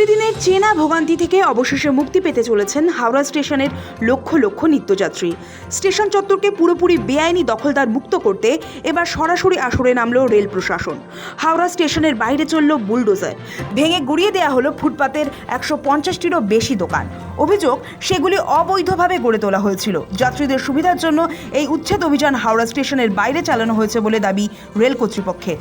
দীর্ঘদিনের চেনা ভোগান্তি থেকে অবশেষে মুক্তি পেতে চলেছেন হাওড়া স্টেশনের লক্ষ লক্ষ নিত্যযাত্রী। স্টেশন চত্বরকে পুরোপুরি বেআইনি দখলদার মুক্ত করতে এবার সরাসরি আসরে নামল রেল প্রশাসন। হাওড়া স্টেশনের বাইরে চলল বুলডোজার, ভেঙে গুড়িয়ে দেওয়া হলো ফুটপাতের 150টিরও বেশি দোকান। অভিযোগ, সেগুলি অবৈধভাবে গড়ে তোলা হয়েছিল। যাত্রীদের সুবিধার জন্য এই উচ্ছেদ অভিযান হাওড়া স্টেশনের বাইরে চালানো হয়েছে বলে দাবি রেল কর্তৃপক্ষের।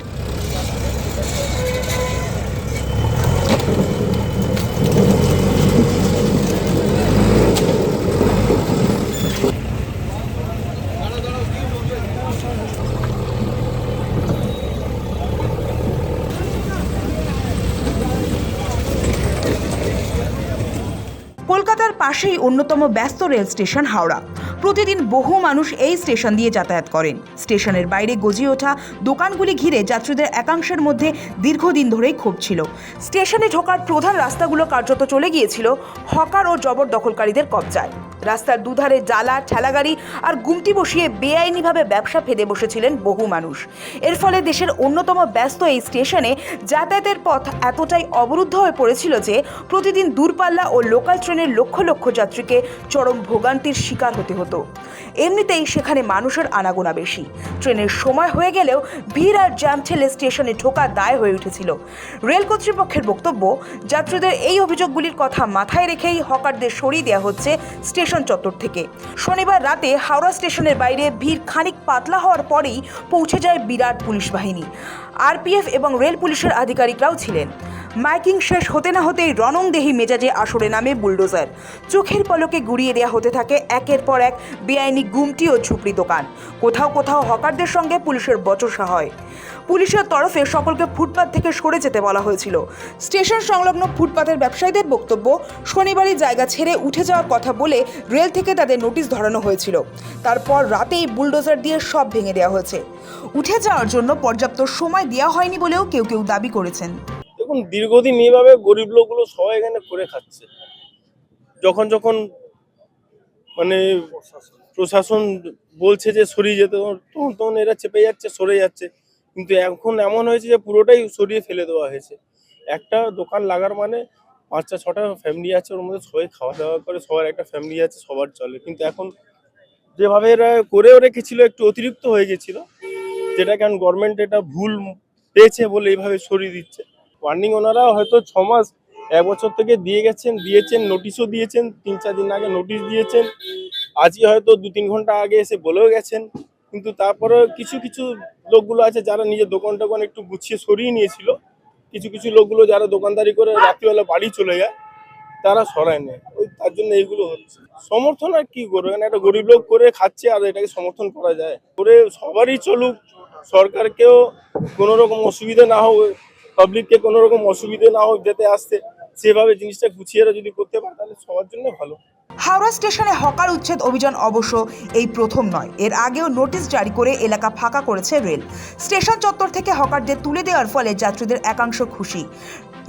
কলকাতার পাশেই অন্যতম ব্যস্ত রেল স্টেশন হাওড়া। প্রতিদিন বহু মানুষ এই স্টেশন দিয়ে যাতায়াত করেন। স্টেশনের বাইরে গজিয়ে ওঠা দোকানগুলি ঘিরে যাত্রীদের একাংশের মধ্যে দীর্ঘদিন ধরেই ক্ষোভ ছিল। স্টেশনে ঢোকার প্রধান রাস্তাগুলো কার্যত চলে গিয়েছিল হকার ও জবরদখলকারীদের কবজায়। রাস্তার দুধারে ডালা, ঠেলাগাড়ি আর গুমটি বসিয়ে বেআইনিভাবে ব্যবসা ফেদে বসেছিলেন বহু মানুষ। এর ফলে দেশের অন্যতম ব্যস্ত এই স্টেশনে যাতায়াতের পথ এতটাই অবরুদ্ধ হয়ে পড়েছিল যে প্রতিদিন দূরপাল্লা ও লোকাল ট্রেনের লক্ষ লক্ষ যাত্রীকে চরম ভোগান্তির শিকার হতে হতো। এমনিতেই সেখানে মানুষের আনাগোনা বেশি। ট্রেনের সময় হয়ে গেলেও ভিড় আর জ্যাম ঠেলে স্টেশনে ঢোকা দায় হয়ে উঠেছিল। রেল কর্তৃপক্ষের বক্তব্য, যাত্রীদের এই অভিযোগগুলির কথা মাথায় রেখেই হকারদের সরিয়ে দেওয়া হচ্ছে স্টেশন চত্বর থেকে। শনিবার রাতে হাওড়া স্টেশনের বাইরে ভিড় খানিক পাতলা হওয়ার পরেই পৌঁছে যায় বিরাট পুলিশ বাহিনী। আরপিএফ এবং রেল পুলিশের আধিকারিকরাও ছিলেন। মাইকিং শেষ হতে না হতেই রণংদেহী মেজাজে আসরে নামে বুলডোজার। চোখের পলকে গুড়িয়ে দেওয়া হতে থাকে একের পর এক বেআইনি গুমটি ও ঝুপড়ি দোকান। কোথাও কোথাও হকারদের সঙ্গে পুলিশের বচসা হয়। পুলিশের তরফে সকলকে ফুটপাত থেকে সরে যেতে বলা হয়েছিল। স্টেশন সংলগ্ন ফুটপাতের ব্যবসায়ীদের বক্তব্য, শনিবারই জায়গা ছেড়ে উঠে যাওয়ার কথা বলে রেল থেকে তাদের নোটিশ ধরানো হয়েছিল। তারপর রাতেই বুলডোজার দিয়ে সব ভেঙে দেওয়া হয়েছে। উঠে যাওয়ার জন্য পর্যাপ্ত সময় দেওয়া হয়নি বলেও কেউ কেউ দাবি করেছেন। দেখুন, দীর্ঘদিন এইভাবে গরিব লোকগুলো সবাই এখানে করে খাচ্ছে। যখন যখন মানে প্রশাসন বলছে যে সরিয়ে যেতে, তখন তখন এরা চেপে যাচ্ছে, সরে যাচ্ছে। কিন্তু এখন এমন হয়েছে যে পুরোটাই সরিয়ে ফেলে দেওয়া হয়েছে। একটা দোকান লাগার মানে 5-6টা ফ্যামিলি আছে, ওর মধ্যে সবাই খাওয়া দাওয়া করে, সবার একটা ফ্যামিলি আছে, সবার চলে। কিন্তু এখন যেভাবে এরা করেও রেখেছিল একটু অতিরিক্ত হয়ে গেছিল, যেটা কারণ গভর্নমেন্ট এটা ভুল পেয়েছে বলে এইভাবে সরিয়ে দিচ্ছে। ওয়ার্নিং ওনারা হয়তো 6 মাস 1 বছর থেকে দিয়েছেন, নোটিশও দিয়েছেন, 3-4 দিন আগে নোটিশ দিয়েছেন, আজই হয়তো 2-3 ঘন্টা আগে এসে বলেও গেছেন। কিন্তু তারপরে কিছু কিছু লোকগুলো আছে যারা নিজের দোকান একটু গুছিয়ে সরিয়ে নিয়েছিল। কিছু কিছু লোকগুলো যারা দোকানদারি করে রাত্রিবেলা বাড়ি চলে যায়, তারা সরায় নেয়। তার জন্য এইগুলো হচ্ছে। সমর্থন আর কি করবে, এখানে একটা গরিব লোক করে খাচ্ছে, আর এটাকে সমর্থন করা যায়? করে সবারই চলুক, সরকারকেও কোনো রকম অসুবিধা না হোক, পাবলিককে কোনো রকম অসুবিধা না হোক যেতে আসতে, সেভাবে জিনিসটা গুছিয়ে যদি করতে পারে তাহলে সবার জন্য ভালো। হাওড়া স্টেশনে হকার উচ্ছেদ অভিযান অবশ্য এই প্রথম নয়। এর আগেও নোটিশ জারি করে এলাকা ফাঁকা করেছে রেল। স্টেশন চত্বর থেকে হকারদের তুলে দেওয়ার ফলে যাত্রীদের একাংশ খুশি।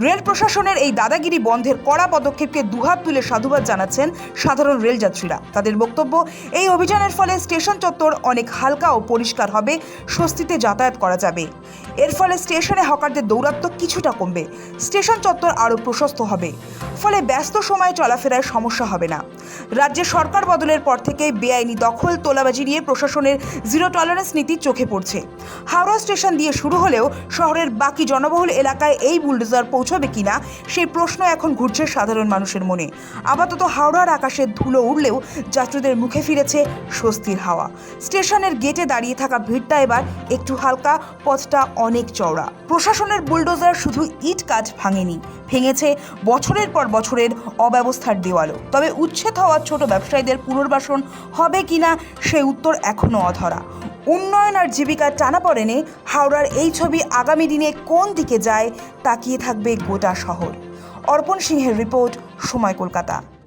রেল প্রশাসনের এই দাদাগিরি বন্ধের কড়া পদক্ষেপকে দুহাত তুলে সাধুবাদ জানাচ্ছেন সাধারণ রেল যাত্রীরা। তাদের বক্তব্য, এই অভিযানের ফলে স্টেশন চত্বর অনেক হালকা ও পরিষ্কার হবে, স্বস্তিতে যাতায়াত করা যাবে। এর ফলে স্টেশনে হকারদের দৌরাত্ম্য কিছুটা কমবে, স্টেশন চত্বর আরও প্রশস্ত হবে, ফলে ব্যস্ত সময়ে চলাফেরায় সমস্যা হবে না। রাজ্যে সরকার বদলের পর থেকে বেআইনি দখল, তোলাবাজি নিয়ে প্রশাসনের জিরো টলারেন্স নীতি চোখে পড়ছে। হাওড়া স্টেশন দিয়ে শুরু হলেও শহরের বাকি জনবহুল এলাকায় এই বুলডোজার পৌঁছবে কিনা সেই প্রশ্ন এখন ঘুরছে সাধারণ মানুষের মনে। আপাতত হাওড়ার আকাশে ধুলো উড়লেও যাত্রীদের মুখে ফিরেছে স্বস্তির হাওয়া। স্টেশনের গেটে দাঁড়িয়ে থাকা ভিড়টা এবার একটু হালকা, পথটা অনেক চওড়া। প্রশাসনের বুলডোজার শুধু ইট কাঠ ভাঙেনি, ভেঙেছে বছরের পর বছরের অব্যবস্থার দেওয়ালও। তবে উচ্ছেদ হওয়া ছোট ব্যবসায়ীদের পুনর্বাসন হবে কিনা সেই উত্তর এখনও অধরা। উন্নয়ন আর জীবিকার টানাপড়েনে হাওড়ার এই ছবি আগামী দিনে কোন দিকে যায় তাকিয়ে থাকবে গোটা শহর। অর্পণ সিংহের রিপোর্ট, সময়, কলকাতা।